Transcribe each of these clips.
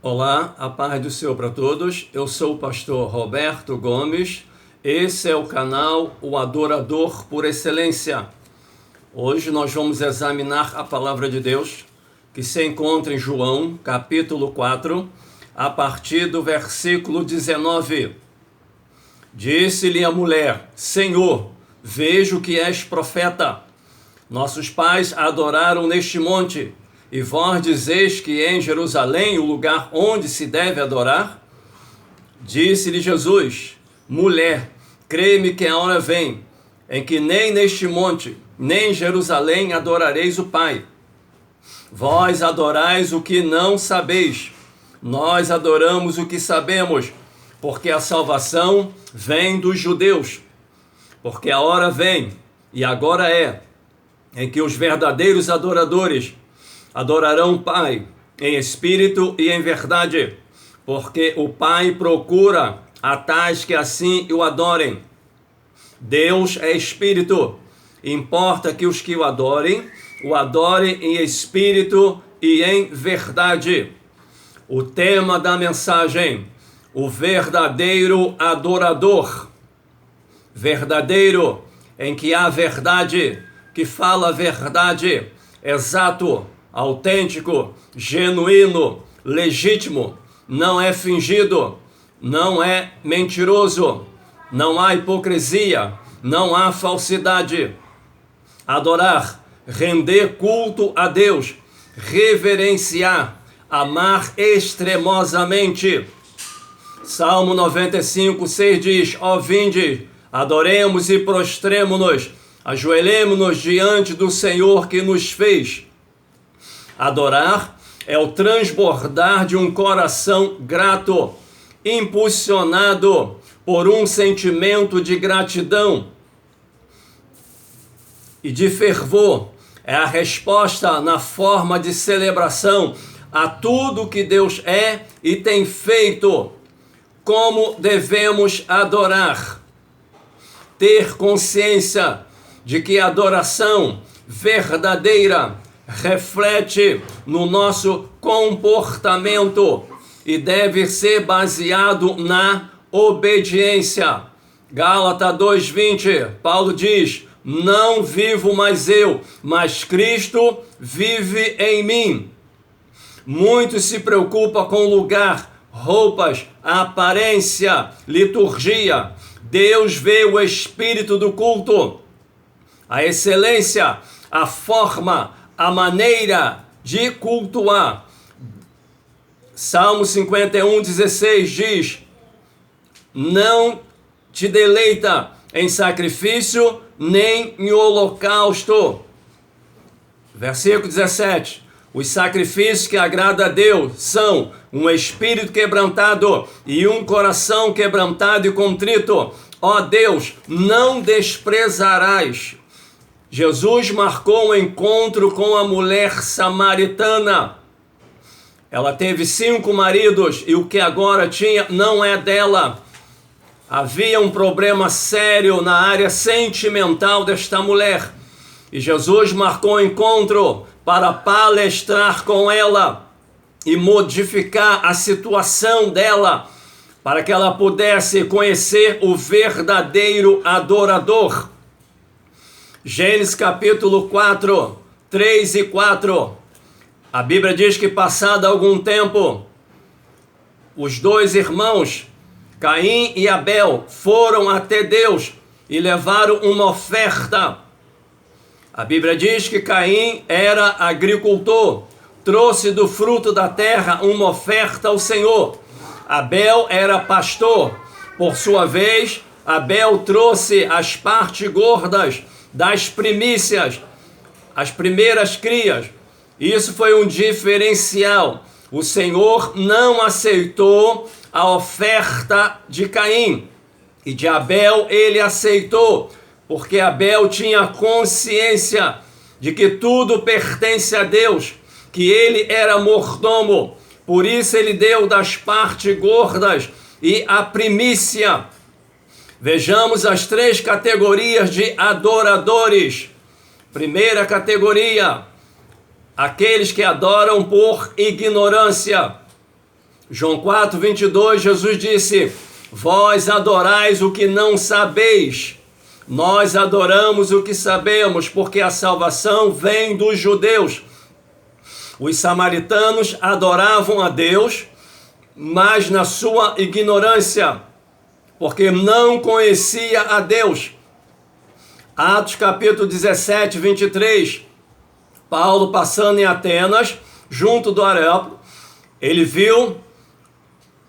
Olá, a paz do Senhor para todos. Eu sou o pastor Roberto Gomes. Esse é o canal O Adorador por Excelência. Hoje nós vamos examinar a palavra de Deus, que se encontra em João, capítulo 4, a partir do versículo 19. Disse-lhe a mulher: Senhor, vejo que és profeta. Nossos pais adoraram neste monte, e vós dizeis que é em Jerusalém o lugar onde se deve adorar? Disse-lhe Jesus: Mulher, crê-me que a hora vem, em que nem neste monte, nem em Jerusalém adorareis o Pai. Vós adorais o que não sabeis, nós adoramos o que sabemos, porque a salvação vem dos judeus. Porque a hora vem, e agora é, em que os verdadeiros adoradores adorarão o Pai em espírito e em verdade, porque o Pai procura a tais que assim o adorem. Deus é espírito, importa que os que o adorem em espírito e em verdade. O tema da mensagem: o verdadeiro adorador. Verdadeiro, em que há verdade, que fala a verdade, exato, autêntico, genuíno, legítimo, não é fingido, não é mentiroso, não há hipocrisia, não há falsidade. Adorar, render culto a Deus, reverenciar, amar extremosamente. Salmo 95:6 diz: ó vinde, adoremos e prostremo-nos, ajoelhemo-nos diante do Senhor que nos fez. Adorar é o transbordar de um coração grato, impulsionado por um sentimento de gratidão e de fervor. É a resposta na forma de celebração a tudo que Deus é e tem feito. Como devemos adorar? Ter consciência de que a adoração verdadeira reflete no nosso comportamento e deve ser baseado na obediência. Gálatas 2:20, Paulo diz: não vivo mais eu, mas Cristo vive em mim. Muitos se preocupam com lugar, roupas, aparência, liturgia. Deus vê o espírito do culto, a excelência, a forma, a maneira de cultuar. Salmo 51:16 diz: não te deleita em sacrifício, nem em holocausto. Versículo 17: os sacrifícios que agradam a Deus são um espírito quebrantado e um coração quebrantado e contrito. Ó Deus, não desprezarás. Jesus marcou um encontro com a mulher samaritana. Ela teve 5 maridos e o que agora tinha não é dela. Havia um problema sério na área sentimental desta mulher. E Jesus marcou um encontro para palestrar com ela e modificar a situação dela, para que ela pudesse conhecer o verdadeiro adorador. Gênesis capítulo 4, 3 e 4. A Bíblia diz que passado algum tempo, os 2 irmãos, Caim e Abel, foram até Deus e levaram uma oferta. A Bíblia diz que Caim era agricultor, trouxe do fruto da terra uma oferta ao Senhor. Abel era pastor, por sua vez, Abel trouxe as partes gordas das primícias, as primeiras crias. Isso foi um diferencial. O Senhor não aceitou a oferta de Caim, e de Abel ele aceitou, porque Abel tinha consciência de que tudo pertence a Deus, que ele era mordomo, por isso ele deu das partes gordas e a primícia. Vejamos as 3 categorias de adoradores. Primeira categoria: aqueles que adoram por ignorância. João 4, 22, Jesus disse: vós adorais o que não sabeis, nós adoramos o que sabemos, porque a salvação vem dos judeus. Os samaritanos adoravam a Deus, mas na sua ignorância, porque não conhecia a Deus. Atos capítulo 17, 23, Paulo passando em Atenas, junto do Areópago, ele viu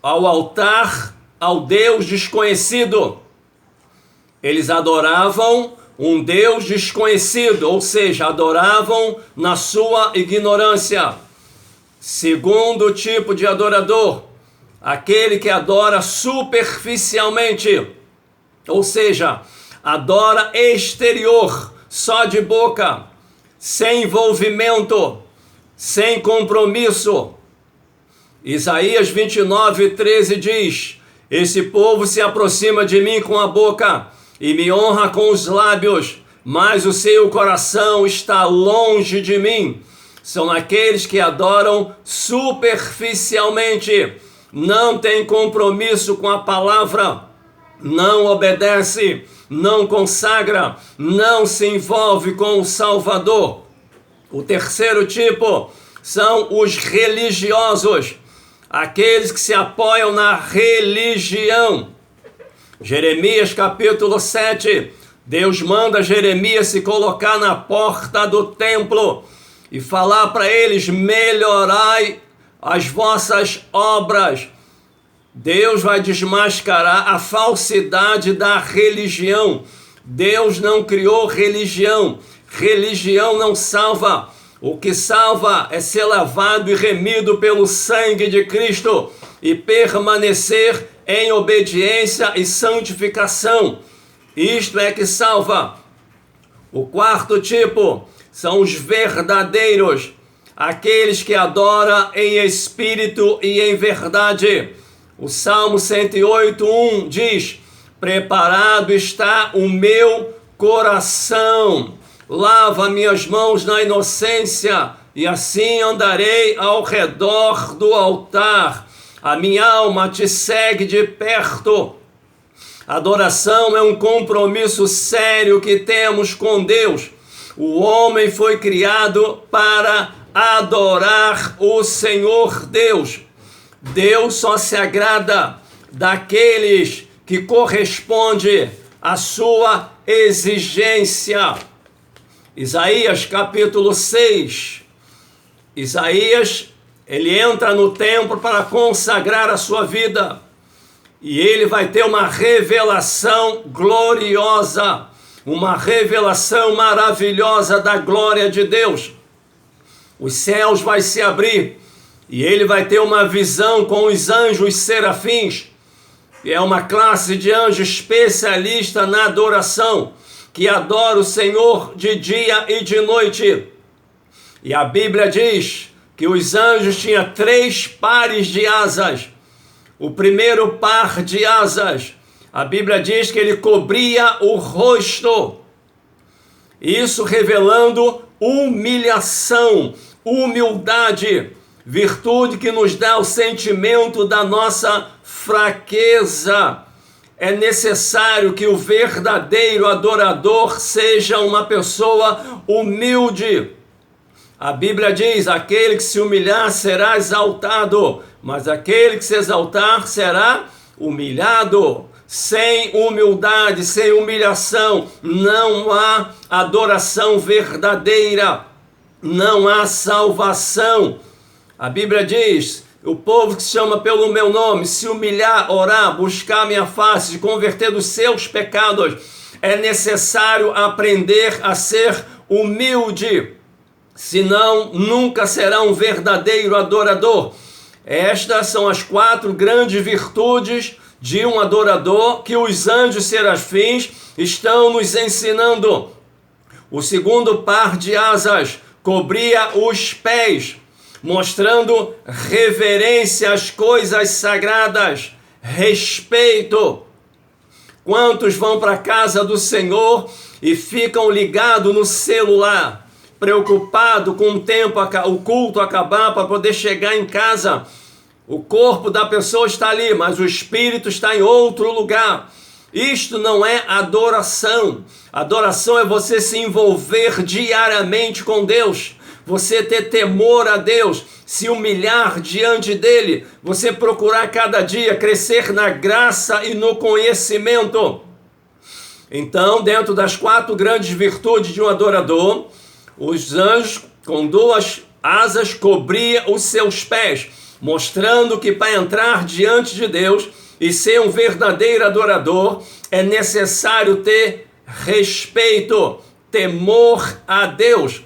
ao altar ao Deus desconhecido. Eles adoravam um Deus desconhecido, ou seja, adoravam na sua ignorância. Segundo tipo de adorador, aquele que adora superficialmente, ou seja, adora exterior, só de boca, sem envolvimento, sem compromisso. Isaías 29, 13 diz: esse povo se aproxima de mim com a boca e me honra com os lábios, mas o seu coração está longe de mim. São aqueles que adoram superficialmente, não têm compromisso com a palavra, não obedece, não consagra, não se envolve com o Salvador. O terceiro tipo são os religiosos, aqueles que se apoiam na religião. Jeremias capítulo 7, Deus manda Jeremias se colocar na porta do templo e falar para eles: melhorai as vossas obras. Deus vai desmascarar a falsidade da religião. Deus não criou religião. Religião não salva. O que salva é ser lavado e remido pelo sangue de Cristo e permanecer em obediência e santificação. Isto é que salva. O quarto tipo são os verdadeiros, aqueles que adoram em espírito e em verdade. O Salmo 108, 1 diz: preparado está o meu coração, lava minhas mãos na inocência, e assim andarei ao redor do altar. A minha alma te segue de perto. Adoração é um compromisso sério que temos com Deus. O homem foi criado para adorar o Senhor Deus. Deus só se agrada daqueles que correspondem à sua exigência. Isaías capítulo 6. Isaías, ele entra no templo para consagrar a sua vida. E ele vai ter uma revelação gloriosa, uma revelação maravilhosa da glória de Deus. Os céus vão se abrir e ele vai ter uma visão com os anjos serafins, que é uma classe de anjo especialista na adoração, que adora o Senhor de dia e de noite. E a Bíblia diz que os anjos tinham 3 pares de asas. O primeiro par de asas, a Bíblia diz que ele cobria o rosto. Isso revelando humilhação, humildade, virtude que nos dá o sentimento da nossa fraqueza. É necessário que o verdadeiro adorador seja uma pessoa humilde. A Bíblia diz: aquele que se humilhar será exaltado, mas aquele que se exaltar será humilhado. Sem humildade, sem humilhação, não há adoração verdadeira, não há salvação. A Bíblia diz: o povo que se chama pelo meu nome, se humilhar, orar, buscar minha face, se converter dos seus pecados, é necessário aprender a ser humilde, senão nunca será um verdadeiro adorador. Estas são as 4 grandes virtudes de um adorador que os anjos serafins estão nos ensinando. O segundo par de asas cobria os pés, mostrando reverência às coisas sagradas, respeito. Quantos vão para a casa do Senhor e ficam ligados no celular, preocupado com o tempo, o culto acabar para poder chegar em casa? O corpo da pessoa está ali, mas o espírito está em outro lugar. Isto não é adoração. Adoração é você se envolver diariamente com Deus, você ter temor a Deus, se humilhar diante dele, você procurar cada dia crescer na graça e no conhecimento. Então, dentro das 4 grandes virtudes de um adorador, os anjos com 2 asas cobriam os seus pés, mostrando que para entrar diante de Deus e ser um verdadeiro adorador, é necessário ter respeito, temor a Deus.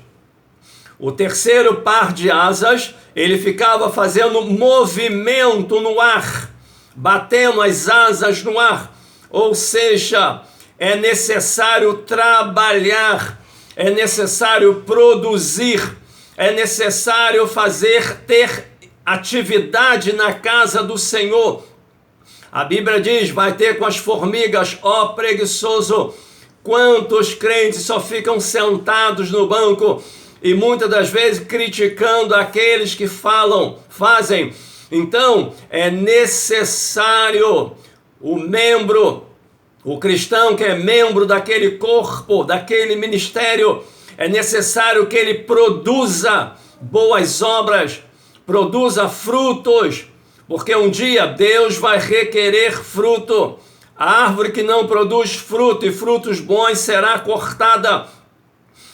O terceiro par de asas, ele ficava fazendo movimento no ar, batendo as asas no ar. Ou seja, é necessário trabalhar, é necessário produzir, é necessário ter atividade na casa do Senhor. A Bíblia diz, vai ter com as formigas, ó preguiçoso. Quantos crentes só ficam sentados no banco e muitas das vezes criticando aqueles que fazem. Então, é necessário o cristão que é membro daquele corpo, daquele ministério, é necessário que ele produza boas obras, produza frutos, porque um dia Deus vai requerer fruto. A árvore que não produz fruto e frutos bons será cortada.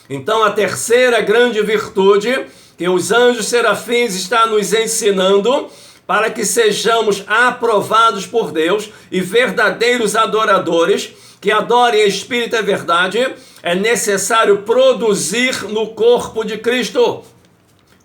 Então a terceira grande virtude que os anjos serafins estão nos ensinando, para que sejamos aprovados por Deus e verdadeiros adoradores, que adorem Espírito e verdade, é necessário produzir no corpo de Cristo.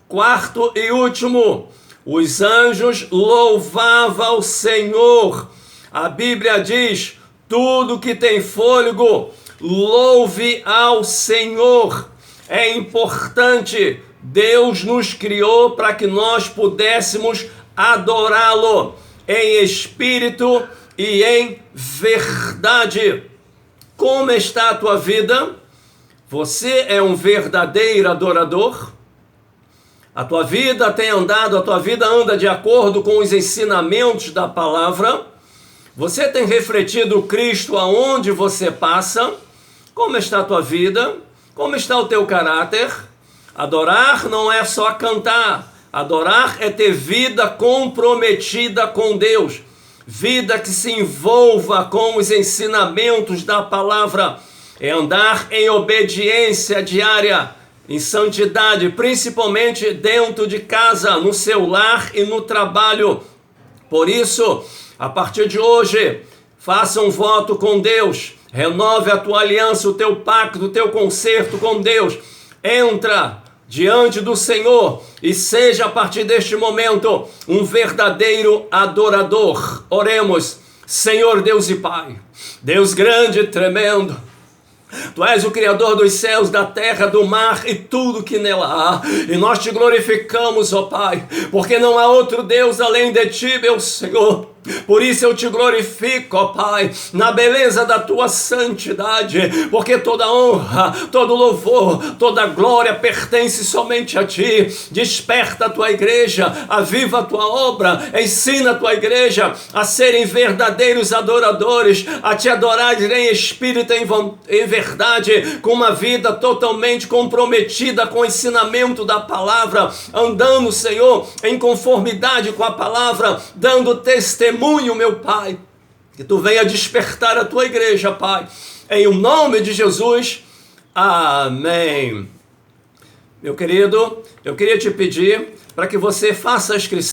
Quarto e último, os anjos louvavam o Senhor. A Bíblia diz, tudo que tem fôlego, louve ao Senhor. É importante, Deus nos criou para que nós pudéssemos adorá-lo em espírito e em verdade. Como está a tua vida? Você é um verdadeiro adorador? A tua vida anda de acordo com os ensinamentos da palavra? Você tem refletido Cristo aonde você passa? Como está a tua vida? Como está o teu caráter? Adorar não é só cantar. Adorar é ter vida comprometida com Deus. Vida que se envolva com os ensinamentos da palavra. É andar em obediência diária, em santidade, principalmente dentro de casa, no seu lar e no trabalho. Por isso, a partir de hoje, faça um voto com Deus, renove a tua aliança, o teu pacto, o teu concerto com Deus. Entra diante do Senhor e seja a partir deste momento um verdadeiro adorador. Oremos. Senhor Deus e Pai, Deus grande e tremendo, Tu és o Criador dos céus, da terra, do mar e tudo que nela há. E nós te glorificamos, ó Pai, porque não há outro Deus além de Ti, meu Senhor. Por isso eu te glorifico, ó Pai, na beleza da Tua santidade, porque toda honra, todo louvor, toda glória pertence somente a Ti. Desperta a Tua igreja, aviva a Tua obra, ensina a Tua igreja a serem verdadeiros adoradores, a Te adorar em espírito e em verdade, com uma vida totalmente comprometida com o ensinamento da palavra, andando, Senhor, em conformidade com a palavra, dando testemunho, meu Pai, que Tu venha despertar a Tua igreja, Pai, em o nome de Jesus, amém. Meu querido, eu queria te pedir para que você faça a inscrição